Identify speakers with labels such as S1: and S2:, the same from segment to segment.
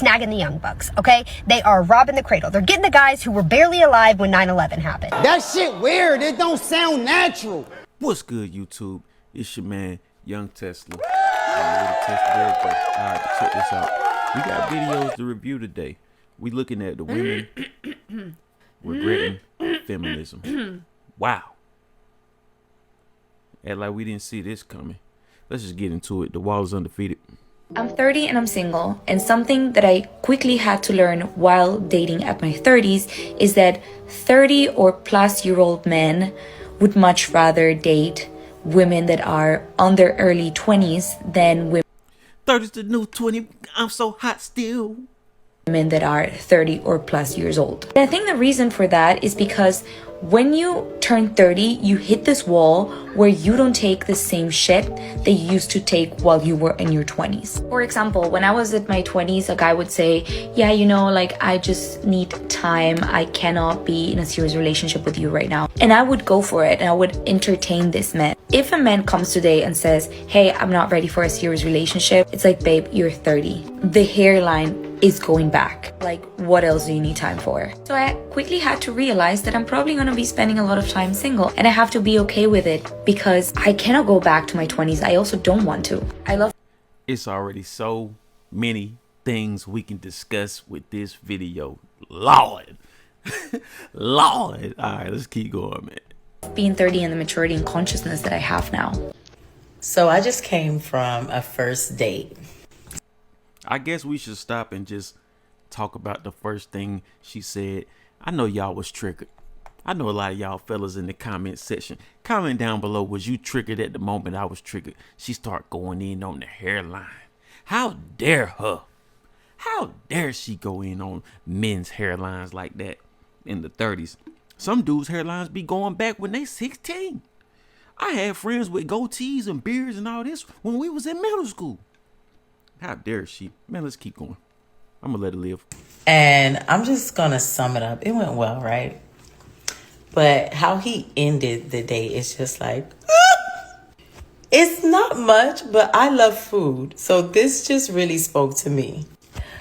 S1: snagging the young bucks, okay? They are robbing the cradle. They're getting the guys who were barely alive when 9/11 happened.
S2: That shit weird. It don't sound natural.
S3: What's good, YouTube? It's your man, Young Tesla. Alright, check this out. We got videos to review today. We looking at the women regretting feminism. Wow. Act like we didn't see this coming. Let's just get into it. The wall is undefeated.
S4: I'm 30 and I'm single, and something that I quickly had to learn while dating at my 30s is that 30 or plus year old men would much rather date women that are on their early 20s than women
S3: 30's the new 20. I'm so hot still.
S4: that are 30 or plus years old. And I think the reason for that is because when you turn 30, you hit this wall where you don't take the same shit that you used to take while you were in your 20s. For example, when I was at my 20s, a guy would say, yeah, you know, like, I just need time. I cannot be in a serious relationship with you right now. And I would go for it and I would entertain this man. If a man comes today and says, hey, I'm not ready for a serious relationship, it's like, babe, you're 30. The hairline is going back. Like, what else do you need time for? So I quickly had to realize that I'm probably gonna be spending a lot of time single, and I have to be okay with it because I cannot go back to my 20s. I also don't want to. I love
S3: It's already so many things we can discuss with this video. Lord. Lord. All right, let's keep going, man.
S4: being 30 and the maturity and consciousness that I have now.
S5: So I just came from a first date.
S3: I guess we should stop and just talk about the first thing she said. I know y'all was triggered. I know a lot of y'all fellas in the comment section. Comment down below, was you triggered at the moment I was triggered? She start going in on the hairline. How dare her? How dare she go in on men's hairlines like that in the 30s? Some dudes' hairlines be going back when they 16. I had friends with goatees and beards and all this when we was in middle school. How dare she? Man, let's keep going. I'm gonna let it live.
S5: And I'm just gonna sum it up. It went well, right? But how he ended the day is just like, it's not much, but I love food. So this just really spoke to me.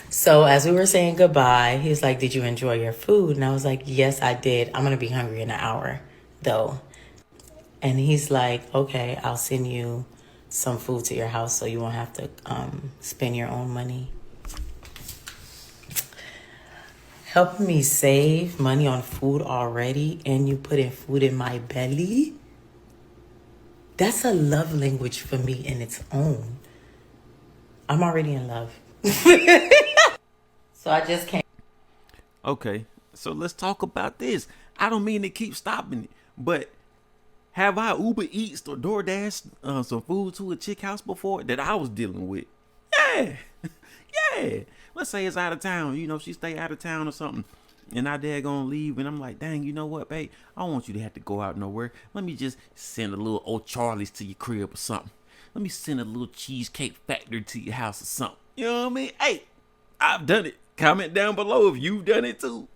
S5: So as we were saying goodbye, he was like, did you enjoy your food? And I was like, yes, I did. I'm gonna be hungry in an hour though. And he's like, okay, I'll send you some food to your house so you won't have to spend your own money. Helping me save money on food already, and you putting food in my belly. That's a love language for me in its own. I'm already in love. So I just can't.
S3: Okay, so let's talk about this. I don't mean to keep stopping it, but have I Uber Eats or DoorDash some food to a chick house before that I was dealing with? Yeah. Yeah. Let's say it's out of town. You know, she stay out of town or something. And our dad gonna leave. And I'm like, dang, you know what, babe? I don't want you to have to go out nowhere. Let me just send a little old Charlie's to your crib or something. Let me send a little Cheesecake Factory to your house or something. You know what I mean? Hey, I've done it. Comment down below if you've done it too.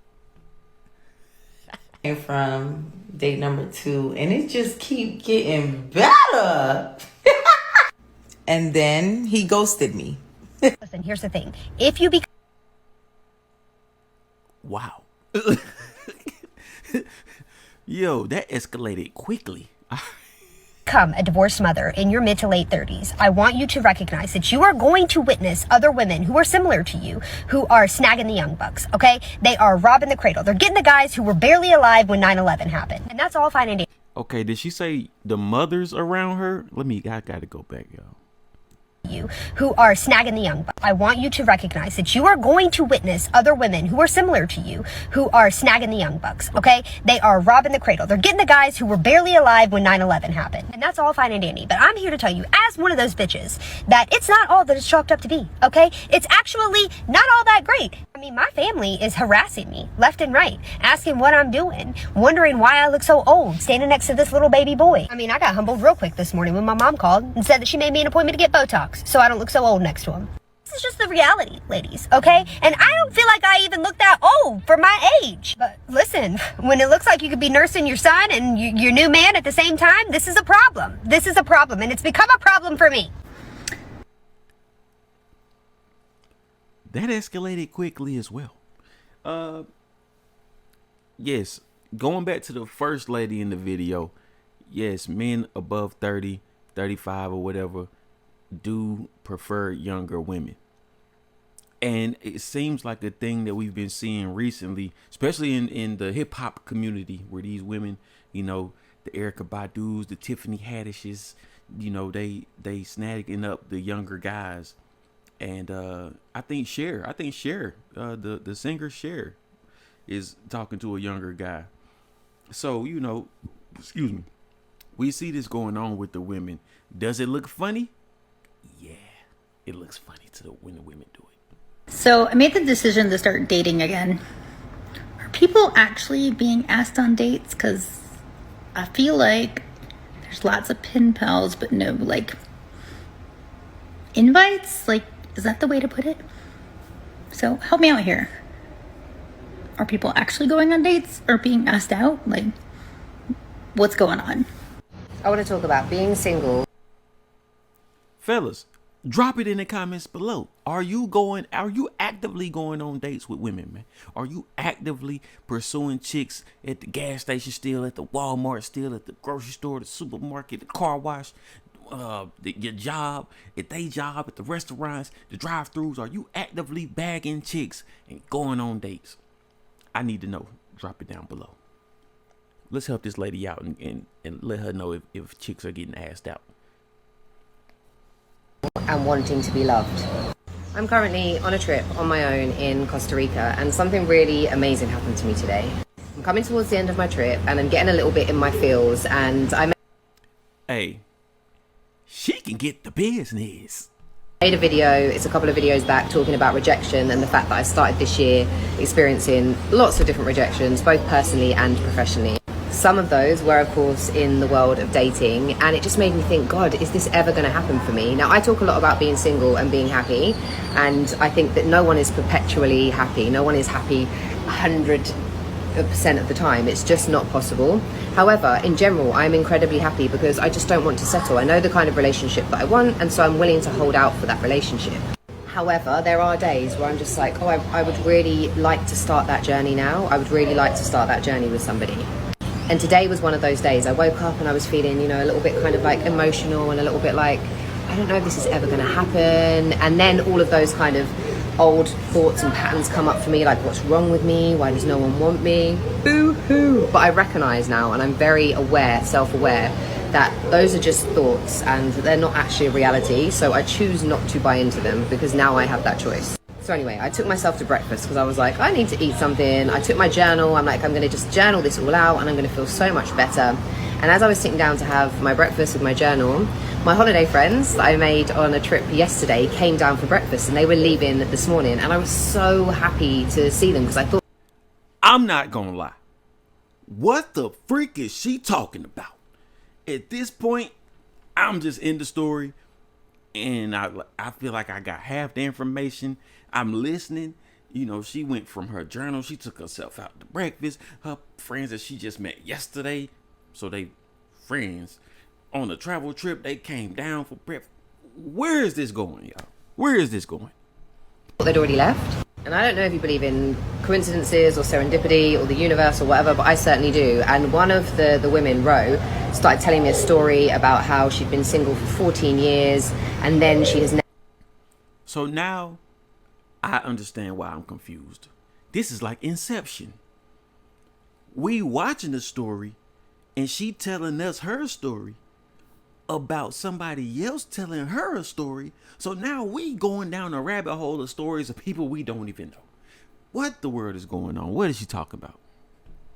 S5: From date number 2, and it just keep getting better. And then he ghosted me.
S1: Listen, here's the thing. If you become
S3: Wow. Yo, that escalated quickly.
S1: a divorced mother in your mid to late 30s, I want you to recognize that you are going to witness other women who are similar to you, who are snagging the young bucks, okay? They are robbing the cradle. They're getting the guys who were barely alive when 9/11 happened. And that's all fine and dandy.
S3: Okay, did she say the mothers around her? I gotta go back, y'all.
S1: You who are snagging the young bucks. I want you to recognize that you are going to witness other women who are similar to you, who are snagging the young bucks, okay? They are robbing the cradle. They're getting the guys who were barely alive when 9/11 happened. And that's all fine and dandy. But I'm here to tell you, as one of those bitches, that it's not all that it's chalked up to be, okay? It's actually not all that great. I mean, my family is harassing me left and right, asking what I'm doing, wondering why I look so old standing next to this little baby boy. I mean, I got humbled real quick this morning when my mom called and said that she made me an appointment to get Botox so I don't look so old next to him. This is just the reality, ladies, okay? And I don't feel like I even look that old for my age. But listen, when it looks like you could be nursing your son and your new man at the same time, this is a problem. This is a problem, and it's become a problem for me.
S3: that escalated quickly as well. Yes, going back to the first lady in the video, yes, men above 30, 35 or whatever do prefer younger women. And it seems like a thing that we've been seeing recently, especially in the hip hop community, where these women, you know, the Erykah Badu's, the Tiffany Haddishes, you know, they snagging up the younger guys. And I think Cher, the singer Cher, is talking to a younger guy. So, you know, excuse me, we see this going on with the women. Does it look funny? Yeah, it looks funny when the women do it.
S6: So I made the decision to start dating again. Are people actually being asked on dates? Because I feel like there's lots of pen pals, but no, like, invites? Like, is that the way to put it? So help me out here. Are people actually going on dates or being asked out? Like, what's going on?
S7: I want to talk about being single.
S3: Fellas, drop it in the comments below. Are you actively going on dates with women, man? Are you actively pursuing chicks at the gas station still, at the Walmart still, at the grocery store, the supermarket, the car wash, your job, at they job, at the restaurants, the drive-thrus? Are you actively bagging chicks and going on dates? I need to know. Drop it down below. Let's help this lady out and let her know if chicks are getting asked out.
S7: And wanting to be loved. I'm currently on a trip on my own in Costa Rica, and something really amazing happened to me today. I'm coming towards the end of my trip and I'm getting a little bit in my feels, and
S3: Hey, she can get the business.
S7: made a video, it's a couple of videos back, talking about rejection and the fact that I started this year experiencing lots of different rejections, both personally and professionally. Some of those were, of course, in the world of dating, and it just made me think, God, is this ever going to happen for me? Now, I talk a lot about being single and being happy, and I think that no one is perpetually happy. No one is happy 100% of the time. It's just not possible. However, in general, I'm incredibly happy because I just don't want to settle. I know the kind of relationship that I want, and so I'm willing to hold out for that relationship. However, there are days where I'm just like, oh, I would really like to start that journey now. I would really like to start that journey with somebody. And today was one of those days. I woke up and I was feeling, you know, a little bit kind of like emotional and a little bit like, I don't know if this is ever going to happen. And then all of those kind of old thoughts and patterns come up for me, like, what's wrong with me? Why does no one want me? Boo-hoo. But I recognize now, and I'm very aware, self-aware, that those are just thoughts and they're not actually a reality. So I choose not to buy into them because now I have that choice. So anyway, I took myself to breakfast because I was like, I need to eat something. I took my journal. I'm like, I'm going to just journal this all out and I'm going to feel so much better. And as I was sitting down to have my breakfast with my journal, my holiday friends that I made on a trip yesterday came down for breakfast, and they were leaving this morning. And I was so happy to see them because I thought,
S3: I'm not going to lie. What the freak is she talking about? At this point, I'm just in the story. And I feel like I got half the information. I'm listening. You know, she went from her journal. She took herself out to breakfast. Her friends that she just met yesterday, so they friends on a travel trip. They came down for breakfast. Where is this going, y'all? Where is this going?
S7: they'd already left. And I don't know if you believe in coincidences or serendipity or the universe or whatever, but I certainly do. And one of the women, Ro, started telling me a story about how she'd been single for 14 years and then she has
S3: So now I understand why I'm confused. This is like Inception. We watching the story and she telling us her story about somebody else telling her a story. So now we going down a rabbit hole of stories of people we don't even know. What the word is going on? What is she talking about?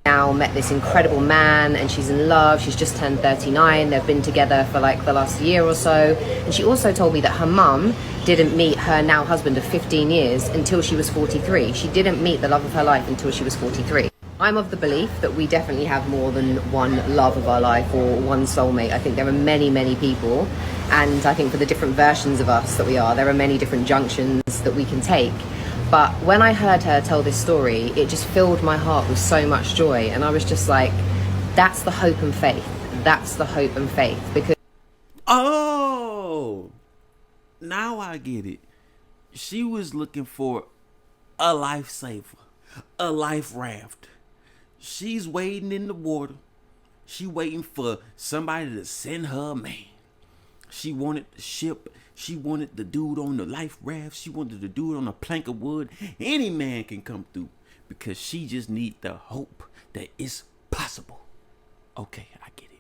S7: now met this incredible man and she's in love. She's just turned 39. They've been together for like the last year or so. And she also told me that her mum didn't meet her now husband of 15 years until she was 43. She didn't meet the love of her life until she was 43. I'm of the belief that we definitely have more than one love of our life or one soulmate. I think there are many, many people. And I think for the different versions of us that we are, there are many different junctions that we can take. But when I heard her tell this story, it just filled my heart with so much joy. And I was just like, that's the hope and faith. That's the hope and faith. Because
S3: oh, now I get it. She was looking for a lifesaver, a life raft. She's waiting in the water. She waiting for somebody to send her a man. She wanted the ship. She wanted the dude on the life raft. She wanted the dude on a plank of wood. Any man can come through because she just need the hope that it's possible. Okay, I get it.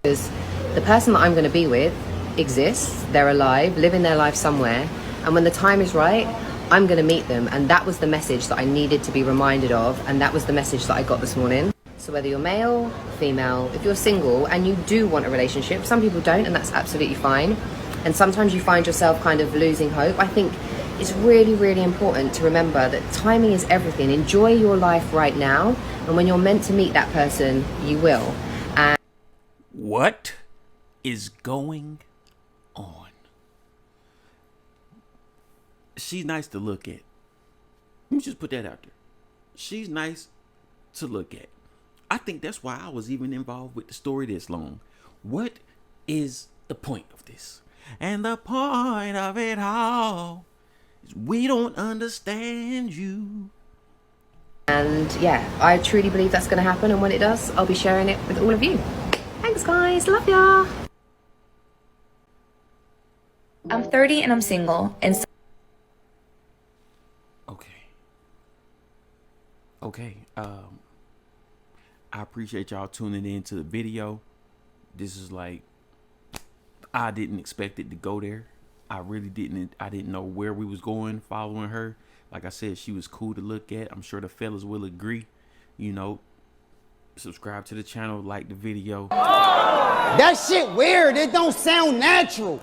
S7: Because the person that I'm going to be with exists, they're alive, living their life somewhere, and when the time is right, I'm going to meet them. And that was the message that I needed to be reminded of, and that was the message that I got this morning. So whether you're male, female, if you're single and you do want a relationship, some people don't, and that's absolutely fine. And sometimes you find yourself kind of losing hope. I think it's really, really important to remember that timing is everything. Enjoy your life right now, and when you're meant to meet that person, you will. And
S3: What is going on? She's nice to look at. Let me just put that out there. She's nice to look at. I think that's why I was even involved with the story this long. What is the point of this? And the point of it all is we don't understand you.
S7: And yeah, I truly believe that's going to happen, and when it does, I'll be sharing it with all of you. Thanks guys, love ya.
S4: I'm 30 and I'm single, and
S3: Okay. I appreciate y'all tuning in to the video. This is like, I didn't expect it to go there. I really didn't. I didn't know where we was going following her. Like I said, she was cool to look at. I'm sure the fellas will agree. You know, subscribe to the channel, like the video.
S2: That shit weird. It don't sound natural.